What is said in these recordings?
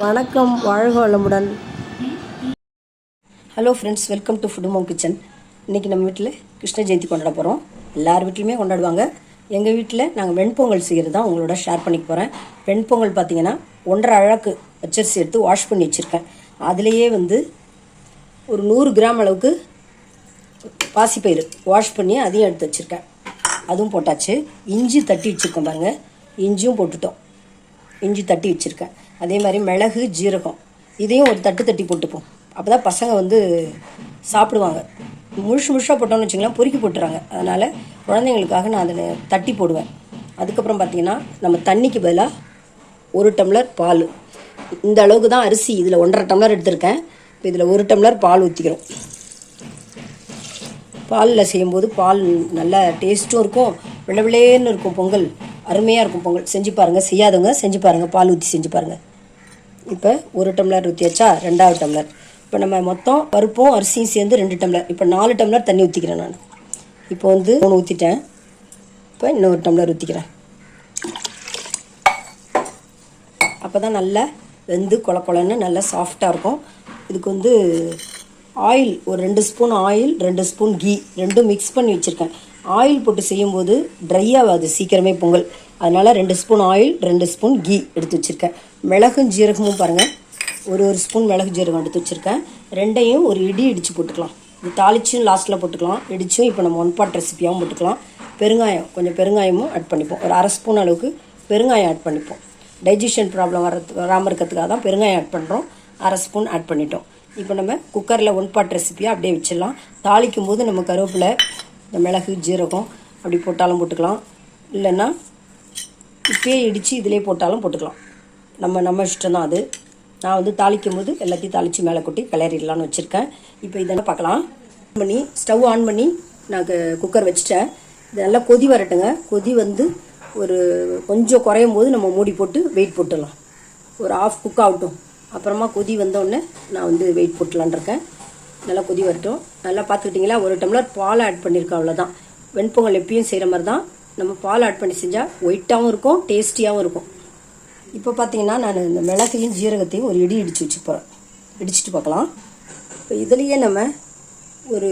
வணக்கம், வாழ்க வளமுடன். Hello friends, welcome to food mom kitchen. இன்றைக்கி நம்ம வீட்டில் கிருஷ்ண ஜெயந்தி கொண்டாட போகிறோம். எல்லார் வீட்லையுமே கொண்டாடுவாங்க. எங்கள் வீட்டில் நாங்கள் வெண்பொங்கல் செய்கிறது தான் உங்களோட ஷேர் பண்ணிக்க போகிறேன். வெண்பொங்கல் பார்த்தீங்கன்னா 1.5 அழகு பச்சரிசி எடுத்து வாஷ் பண்ணி வச்சுருக்கேன். அதுலேயே ஒரு 100 கிராம் அளவுக்கு பாசிப்பயிறு வாஷ் பண்ணி அதையும் எடுத்து வச்சுருக்கேன். அதுவும் போட்டாச்சு. இஞ்சி தட்டி வச்சுருக்கோம் பாருங்கள், இஞ்சியும் போட்டுட்டோம். இஞ்சி தட்டி வச்சுருக்கேன். அதே மாதிரி மிளகு, ஜீரகம் இதையும் ஒரு தட்டி போட்டுப்போம். அப்போ தான் பசங்க சாப்பிடுவாங்க. முழுசாக போட்டோம்னு வச்சுங்களேன் பொறுக்கி போட்டுறாங்க. அதனால் குழந்தைங்களுக்காக நான் அதை தட்டி போடுவேன். அதுக்கப்புறம் பார்த்திங்கன்னா நம்ம தண்ணிக்கு பதிலாக 1 டம்ளர் பால். இந்த அளவுக்கு தான் அரிசி, இதில் 1.5 டம்ளர் எடுத்திருக்கேன். இப்போ இதில் 1 டம்ளர் பால் ஊற்றிக்கிறோம். பாலில் செய்யும்போது பால் நல்லா டேஸ்ட்டும் இருக்கும், விளவிளேன்னு இருக்கும். பொங்கல் அருமையாக இருக்கும். பொங்கல் செஞ்சு பாருங்கள், செய்யாதவங்க செஞ்சு பாருங்கள், பால் ஊற்றி செஞ்சு பாருங்கள். இப்போ 1 டம்ளர் ஊற்றி வச்சா 2வது டம்ளர். இப்போ நம்ம மொத்தம் பருப்பும் அரிசியும் சேர்ந்து 2 டம்ளர். இப்போ 4 டம்ளர் தண்ணி ஊற்றிக்கிறேன் நான். இப்போ 3 ஊற்றிட்டேன். இப்போ இன்னொரு டம்ளர் ஊற்றிக்கிறேன். அப்போ தான் நல்லா வெந்து கொலன்னு நல்லா சாஃப்டாக இருக்கும். இதுக்கு ஆயில் ஒரு 2 ஸ்பூன் ஆயில், 2 ஸ்பூன் கீ ரெண்டும் மிக்ஸ் பண்ணி வச்சுருக்கேன். ஆயில் போட்டு செய்யும்போது ட்ரை ஆகாது சீக்கிரமே பொங்கல். அதனால் 2 ஸ்பூன் ஆயில், 2 ஸ்பூன் கீ எடுத்து வச்சுருக்கேன். மிளகும் ஜீரகமும் பாருங்கள், ஒரு ஸ்பூன் மிளகு ஜீரகம் எடுத்து வச்சுருக்கேன். ரெண்டையும் ஒரு இடித்து போட்டுக்கலாம். இது தாளிச்சும் லாஸ்ட்டில் போட்டுக்கலாம், இடிச்சும் இப்போ நம்ம 1 பாட் ரெசிப்பியாகவும் போட்டுக்கலாம். பெருங்காயம், கொஞ்சம் பெருங்காயமும் ஆட் பண்ணிப்போம். ஒரு 1/2 ஸ்பூன் அளவுக்கு பெருங்காயம் ஆட் பண்ணிப்போம். டைஜஷன் ப்ராப்ளம் வராமல் இருக்கிறதுக்காக தான் பெருங்காயம் ஆட் பண்ணுறோம். 1/2 ஸ்பூன் ஆட் பண்ணிட்டோம். இப்போ நம்ம குக்கரில் 1 பாட் ரெசிப்பியாக அப்படியே வச்சிடலாம். தாளிக்கும் போது நம்ம கருவேப்பிலை, இந்த மிளகு, ஜீரகம் அப்படி போட்டாலும் போட்டுக்கலாம். இல்லைன்னா இப்பயே இடித்து இதிலே போட்டாலும் போட்டுக்கலாம். நம்ம இஷ்டம் தான் அது. நான் தாளிக்கும் போது எல்லாத்தையும் தாளித்து மேலே கொட்டி கிளறிடலான்னு வச்சுருக்கேன். இப்போ இதெல்லாம் பார்க்கலாம். ஸ்டவ் ஆன் பண்ணி நான் குக்கர் வச்சுட்டேன். இது நல்லா கொதி வரட்டுங்க. கொதி ஒரு கொஞ்சம் குறையும் போது நம்ம மூடி போட்டு வெயிட் போட்டுடலாம். ஒரு 1/2 குக் ஆகட்டும். அப்புறமா கொதி வந்தோடனே நான் வெயிட் போட்டுலான் இருக்கேன். நல்லா கொதி வரட்டும். நல்லா பார்த்துக்கிட்டிங்களா, 1 டம்ளர் பால் ஆட் பண்ணியிருக்கேன். அவ்வளோதான். வெண்பொங்கல் எப்பயும் செய்கிற மாதிரி தான். நம்ம பால் ஆட் பண்ணி செஞ்சால் ஒயிட்டாகவும் இருக்கும், டேஸ்டியாகவும் இருக்கும். இப்போ பார்த்தீங்கன்னா நான் இந்த மிளகையும் ஜீரகத்தையும் ஒரு இடித்து வச்சு போகிறேன். இடிச்சிட்டு பார்க்கலாம். இப்போ இதுலேயே நம்ம ஒரு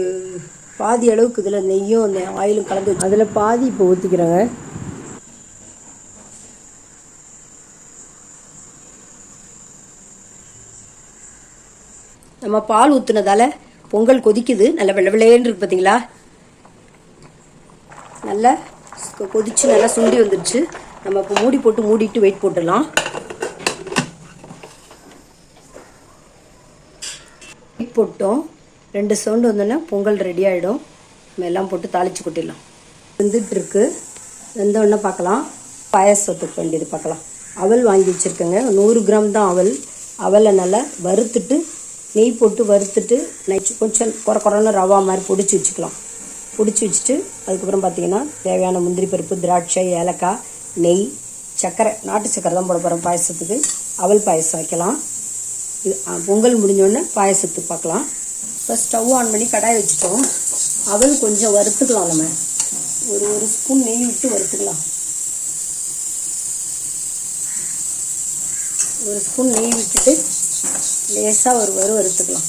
பாதி அளவுக்கு இதில் நெய்யும் அந்த ஆயிலும் கலந்து அதில் பாதி இப்போ ஊற்றிக்கிறேங்க. நம்ம பால் ஊற்றுனதால பொங்கல் கொதிக்குது. நல்லா வெள்ளேன்னு இருக்கு பார்த்தீங்களா. நல்லா கொதிச்சு நல்லா சுண்டி வந்துடுச்சு. நம்ம இப்போ மூடிட்டு வெயிட் போட்டுடலாம். வெயிட் போட்டோம். 2 சவுண்டு வந்தோன்னா பொங்கல் ரெடி ஆகிடும். நம்ம எல்லாம் போட்டு தாளித்து கொட்டிடலாம். வெந்துட்டுருக்கு. வெந்தோடனே பார்க்கலாம். பாயாசத்துக்கு வேண்டியது பார்க்கலாம். அவல் வாங்கி வச்சுருக்கேங்க. 100 கிராம் தான் அவல். அவலை நல்லா வறுத்துட்டு நெய் போட்டு வறுத்துட்டு கொஞ்சம் குறைன்னு ரவா மாதிரி பொடிச்சு வச்சுக்கலாம். பொடிச்சு வச்சுட்டு அதுக்கப்புறம் பார்த்தீங்கன்னா தேவையான முந்திரி பருப்பு, திராட்சை, ஏலக்காய், நெய், சர்க்கரை, நாட்டு சர்க்கரை தான் போட போகிறோம் பாயசத்துக்கு. அவல் பாயசம் வைக்கலாம். இது பொங்கல் முடிஞ்சோடனே பாயசத்துக்கு பார்க்கலாம். இப்போ ஸ்டவ் ஆன் பண்ணி கடாய் வச்சுட்டோம். அவல் கொஞ்சம் வறுத்துக்கலாம். நம்ம ஒரு ஸ்பூன் நெய் விட்டு வறுத்துக்கலாம். 1 ஸ்பூன் நெய் விட்டுட்டு லேசாக வறுத்துக்கலாம்.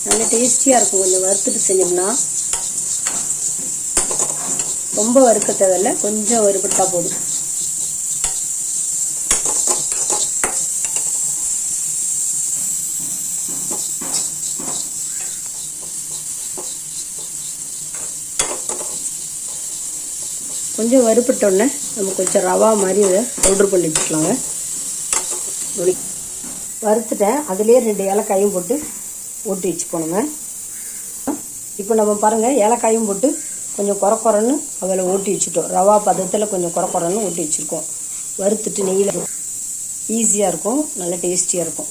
நல்ல டேஸ்டியாக இருக்கும். கொஞ்சம் வறுத்துட்டு செஞ்சோம்னா ரொம்ப வறுக்க தேவையில்லை, கொஞ்சம் வறுபட்டா போதும். கொஞ்சம் வறுபட்டோடனே நம்ம கொஞ்சம் ரவா மாதிரி இதை பவுட்ரு பண்ணி வச்சுக்கலாங்க. வறுத்துட்டேன். அதுலேயே 2 ஏலக்காயும் போட்டு ஓட்டி வச்சு போனோங்க. இப்போ நம்ம பாருங்கள், ஏலக்காயும் போட்டு கொஞ்சம் குறைன்னு அதில் ஓட்டி வச்சுட்டோம். ரவா பதத்தில் கொஞ்சம் குறைன்னு ஓட்டி வச்சுருக்கோம். வறுத்துட்டு நெய்யில் ஈஸியாக இருக்கும், நல்லா டேஸ்டியாக இருக்கும்.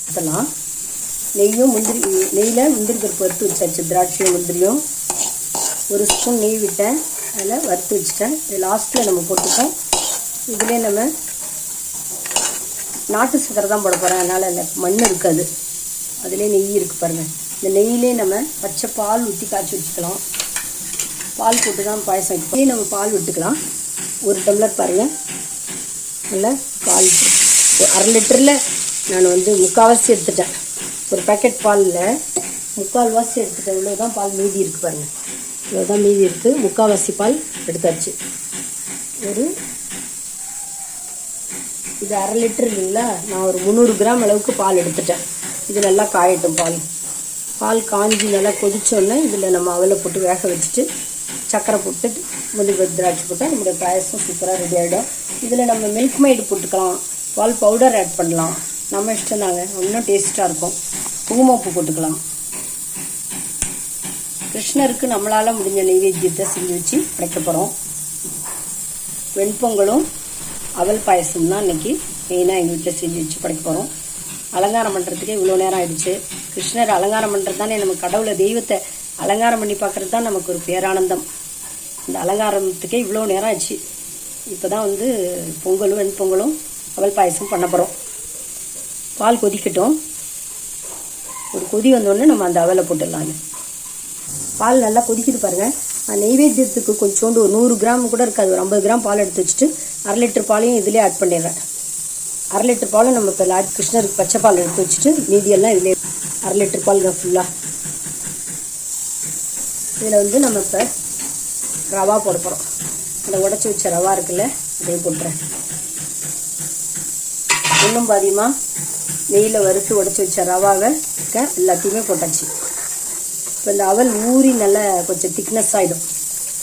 அதெல்லாம் நெய்யில் முந்திரி பருப்பு வறுத்து வச்சாச்சு. திராட்சையும் முந்திரியும் 1 ஸ்பூன் நெய் விட்டேன். அதில் வறுத்து வச்சுட்டேன். இது லாஸ்ட்டில் நம்ம போட்டுப்போம். இதிலே நம்ம நாட்டு சக்கரை தான் போட போகிறேன். அதனால் அந்த மண் இருக்காது. அதிலே நெய் இருக்குது பாருங்கள். இந்த நெய்யிலே நம்ம பச்சை பால் ஊற்றி காய்ச்சி வச்சுக்கலாம். பால் போட்டு தான் பாயசம் வைக்கலாம். நம்ம பால் விட்டுக்கலாம். 1 டம்ளர் பாருங்கள். நல்லா பால் 1/2 லிட்டரில் நான் வந்து முக்கால்வாசி எடுத்துட்டேன். ஒரு பேக்கெட் பாலில் முக்கால்வாசி எடுத்துட்டேன். இவ்வளோ தான் பால் மீதி இருக்குது பாருங்கள். இவ்வளோ தான் மீதி இருக்குது. முக்கால்வாசி பால் எடுத்தாச்சு. இது 1/2 லிட்டர் இல்லைங்களா, நான் ஒரு 300 கிராம் அளவுக்கு பால் எடுத்துட்டேன். இது நல்லா காயட்டும். பால் காஞ்சி நல்லா கொதிச்சோடனே இதில் நம்ம அவலை போட்டு வேக வச்சுட்டு சக்கரை போட்டு முந்திரி திராட்சை போட்டால் நம்மளுடைய பாயசம் சூப்பராக ரெடி ஆகிடும். இதில் நம்ம மில்க் மைடு போட்டுக்கலாம், பால் பவுடர் ஆட் பண்ணலாம், நம்ம இஷ்டம் தாங்க. இன்னும் டேஸ்ட்டாக இருக்கும். குங்குமப்பூ போட்டுக்கலாம். கிருஷ்ணருக்கு நம்மளால் முடிஞ்ச நைவேத்தியத்தை செஞ்சு வச்சு படைக்க போகிறோம். வெண்பொங்கலும் அவல் பாயசம் தான் இன்றைக்கி மெயினாக எங்கள் வீட்டில் செஞ்சு வச்சு படைக்க போகிறோம். அலங்காரம் பண்ணுறதுக்கே இவ்வளோ நேரம் ஆகிடுச்சு. கிருஷ்ணர் அலங்காரம் பண்ணுறது தானே நம்ம கடவுளை தெய்வத்தை அலங்காரம் பண்ணி பார்க்குறது தான் நமக்கு ஒரு பேரானந்தம். இந்த அலங்காரத்துக்கே இவ்வளோ நேரம் ஆச்சு. இப்போ தான் வந்து பொங்கலும் வெண்பொங்கலும் அவல் பாயசம் பண்ண போகிறோம். பால் கொதிக்கட்டும். ஒரு கொதி வந்தோடனே நம்ம அந்த அவலை போட்டுடலாங்க. பால் நல்லா கொதிக்குது பாருங்கள். நெய்வேத்தியத்துக்கு கொஞ்சோண்டு ஒரு 100 கிராம் கூட இருக்காது. ஒரு 50 கிராம் பால் எடுத்து வச்சுட்டு 1/2 லிட்டர் பாலையும் இதிலே ஆட் பண்ணிடுறேன். 1/2 லிட்டர் பாலும் நம்ம இப்போ கிருஷ்ணருக்கு பச்சை பால் எடுத்து வச்சுட்டு மீதியெல்லாம் இதிலே 1/2 லிட்டர் பால் ஃபுல்லாக. இதில் வந்து நம்ம இப்போ ரவா போட போகிறோம். அதை உடச்சி வச்ச ரவா இருக்குல்ல, அதையும் போட்டுறேன். இன்னும் பாதியமாக நெய்யில் வறுத்து உடச்சி வச்ச ரவாவை எல்லாத்தையுமே போட்டாச்சு. இப்போ இந்த அவல் ஊறி நல்லா கொஞ்சம் திக்னஸ் ஆகிடும்,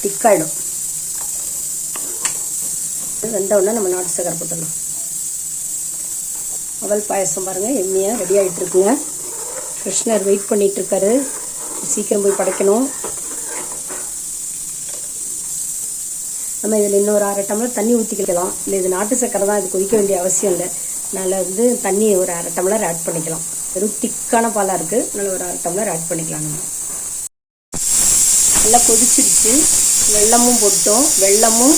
திக்காகிடும். வெந்தவுடனே நம்ம நாட்டு சக்கரை போட்டுடலாம். அவல் பாயசம் பாருங்கள் எம்மியாக ரெடி ஆகிட்டு இருக்குங்க. கிருஷ்ணர் வெயிட் பண்ணிகிட்டு இருக்காரு. சீக்கிரம் போய் படைக்கணும். நம்ம இதில் இன்னொரு 1/2 டம்ளர் தண்ணி ஊற்றிக்கலாம். இல்லை இது நாட்டு சக்கரை தான், இது கொதிக்க வேண்டிய அவசியம் இல்லை. அதனால் வந்து தண்ணி ஒரு 1/2 டம்ளர் ஆட் பண்ணிக்கலாம். வெறும் திக்கான பாலாக இருக்குது, அதனால் ஒரு 1/2 டம்ளர் ஆட் பண்ணிக்கலாம். நம்ம நல்லா கொதிச்சிருச்சு. வெல்லமும் போட்டோம். வெல்லமும்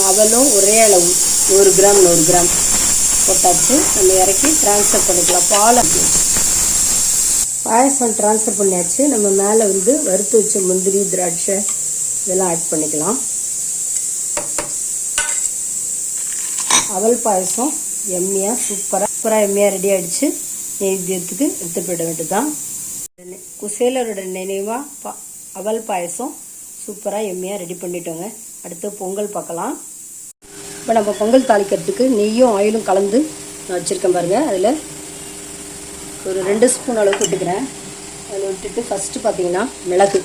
அவலும் ஒரே அளவு 100 கிராம் 100 கிராம் போட்டாச்சு. நம்ம இறக்கி ட்ரான்ஸ்ஃபர் பண்ணிக்கலாம். பால் பாயசம் ட்ரான்ஸ்ஃபர் பண்ணியாச்சு. நம்ம மேலே வந்து வறுத்து வச்ச முந்திரி திராட்சை இதெல்லாம் ஆட் பண்ணிக்கலாம். அவல் பாயசம் எம்மியாக சூப்பராக எம்மியாக ரெடி ஆகிடுச்சு. நெய்வேத்தியத்துக்கு எடுத்து போயிட வேண்டியதுதான். குசேலரோட நினைவாக அவல் பாயசம் சூப்பராக எம்மியாக ரெடி பண்ணிட்டோங்க. அடுத்து பொங்கல் பார்க்கலாம். இப்போ நம்ம பொங்கல் தாளிக்கிறதுக்கு நெய்யும் ஆயிலும் கலந்து நான் வச்சுருக்கேன் பாருங்கள். அதில் ஒரு 2 ஸ்பூன் அளவுக்கு விட்டுக்கிறேன். அதில் விட்டுட்டு ஃபஸ்ட்டு பார்த்தீங்கன்னா மிளகு,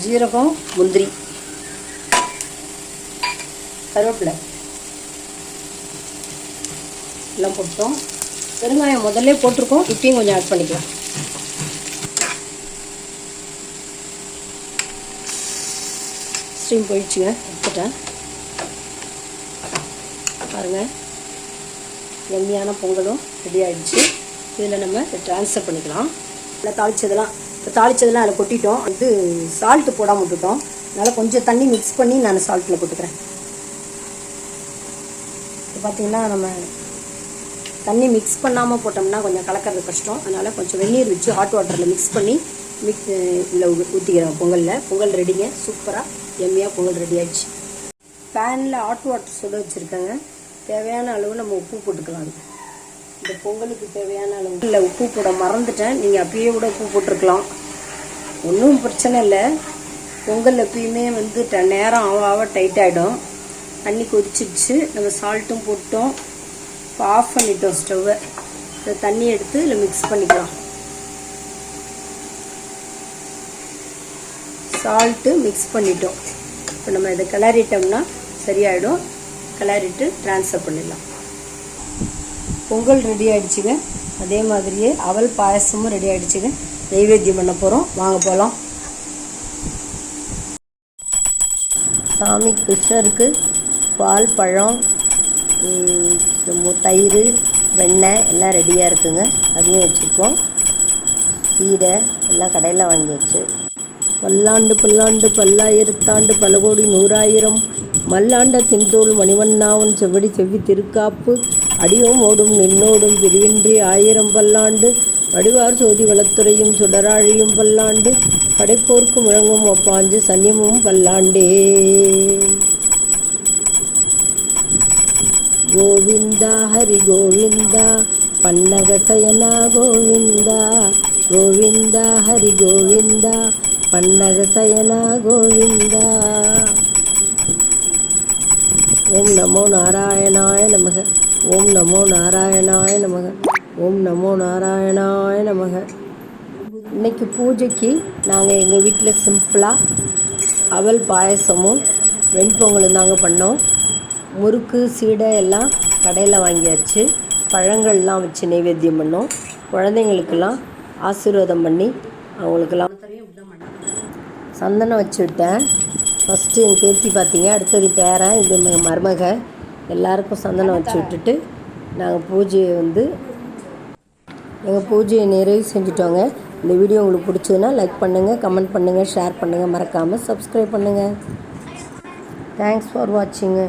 ஜீரகம், முந்திரி, கருவேப்பிலை எல்லாம் போட்டோம். பெருங்காயம் முதல்ல போட்டிருக்கோம், இப்பயும் கொஞ்சம் ஆட் பண்ணிக்கலாம். ஸ்டீம் போயிடுச்சுங்க, எடுத்துட்டேன் பாருங்கள். எம்மியான பொங்கலும் ரெடி ஆகிடுச்சு. இதில் நம்ம ட்ரான்ஸ்ஃபர் பண்ணிக்கலாம். இல்லை தாளிச்சதெல்லாம் அதில் கொட்டிட்டோம். இது சால்ட்டு போடாமல் விட்டுட்டோம். அதனால் கொஞ்சம் தண்ணி மிக்ஸ் பண்ணி நான் சால்ட்டில் போட்டுக்கிறேன். இப்போ பார்த்தீங்கன்னா நம்ம தண்ணி மிக்ஸ் பண்ணாமல் போட்டோம்னா கொஞ்சம் கலக்கிறது கஷ்டம். அதனால் கொஞ்சம் வெந்நீர் வச்சு ஹாட் வாட்டரில் மிக்ஸ் பண்ணி இதில் ஊற்றிக்கிறேன். பொங்கல் ரெடிங்க. சூப்பராக எம்மியாக பொங்கல் ரெடி ஆகிடுச்சு. பேனில் ஹாட் வாட்டர் சுட வச்சுருக்கேங்க. தேவையான அளவு நம்ம உப்பு போட்டுக்கலாம். இந்த பொங்கலுக்கு தேவையான அளவு இல்லை, உப்பு போட மறந்துட்டேன். நீங்கள் அப்பயே கூட உப்பு போட்டிருக்கலாம், ஒன்றும் பிரச்சனை இல்லை. பொங்கல் எப்பயுமே வந்து நேரம் ஆக டைட் ஆகிடும். தண்ணி கொதிச்சிடுச்சு. நம்ம சால்ட்டும் போட்டோம். இப்போ ஆஃப் பண்ணிட்டோம் ஸ்டவ்வை. இந்த தண்ணி எடுத்து இதில் மிக்ஸ் பண்ணிக்கலாம். சால்ட்டு மிக்ஸ் பண்ணிட்டோம். இப்போ நம்ம இதை கிளறிட்டோம்னா சரியாயிடும். கிளறிட்டு ட்ரான்ஸ்ஃபர் பண்ணிடலாம். பொங்கல் ரெடி ஆகிடுச்சுங்க. அதே மாதிரியே அவல் பாயசமும் ரெடி ஆகிடுச்சுங்க. நெய்வேத்தியம் பண்ண போகிறோம், வாங்க போகலாம். சாமி கிருஷ்ணருக்கு பால், பழம், தயிர், வெண்ணெய் எல்லாம் ரெடியாக இருக்குங்க. அதையும் வச்சுருக்கோம். சீடை எல்லாம் கடையில் வாங்கி வச்சு பல்லாண்டு பல்லாண்டு பல்லாயிரத்தாண்டு பல கோடி 100,000 மல்லாண்ட தின்தோள் மணிவண்ணாவன் செவ்வடி செவ்வி திருக்காப்பு அடியோம் ஓடும் நின்னோடும் பிரிவின்றி 1000 பல்லாண்டு வடிவார் சோதி வளத்துறையும் சுடராழியும் பல்லாண்டு படைப்போர்க்கு முழங்கும் ஒப்பாஞ்சு சன்னியமும் பல்லாண்டே. கோவிந்தா ஹரி கோவிந்தா பன்னக சயனா கோவிந்தா கோவிந்தா ஹரி கோவிந்தா பன்னக சயனா கோவிந்தா. ஓம் நமோ நாராயணாய நமக. ஓம் நமோ நாராயணாய நமக. ஓம் நமோ நாராயணாய நமக. இன்றைக்கி பூஜைக்கு நாங்கள் எங்கள் வீட்டில் சிம்பிளாக அவல் பாயசமும் வெண்பொங்கலும் தாங்க பண்ணோம். முறுக்கு சீடை எல்லாம் கடையில் வாங்கியாச்சு. பழங்கள்லாம் வச்சு நைவேத்தியம் பண்ணோம். குழந்தைங்களுக்கெல்லாம் ஆசீர்வாதம் பண்ணி அவங்களுக்கெல்லாம் சந்தனம் வச்சு விட்டேன். ஃபஸ்ட்டு என் பேத்தி பார்த்தீங்க, அடுத்தது பேரன், இது மருமக, எல்லாருக்கும் சந்தனம் வச்சு விட்டுட்டு நாங்கள் எங்கள் பூஜையை நிறைவு செஞ்சுட்டோங்க. இந்த வீடியோ உங்களுக்கு பிடிச்சதுன்னா லைக் பண்ணுங்கள், கமெண்ட் பண்ணுங்கள், ஷேர் பண்ணுங்கள், மறக்காமல் சப்ஸ்கிரைப் பண்ணுங்கள். Thanks for வாட்சிங்கு.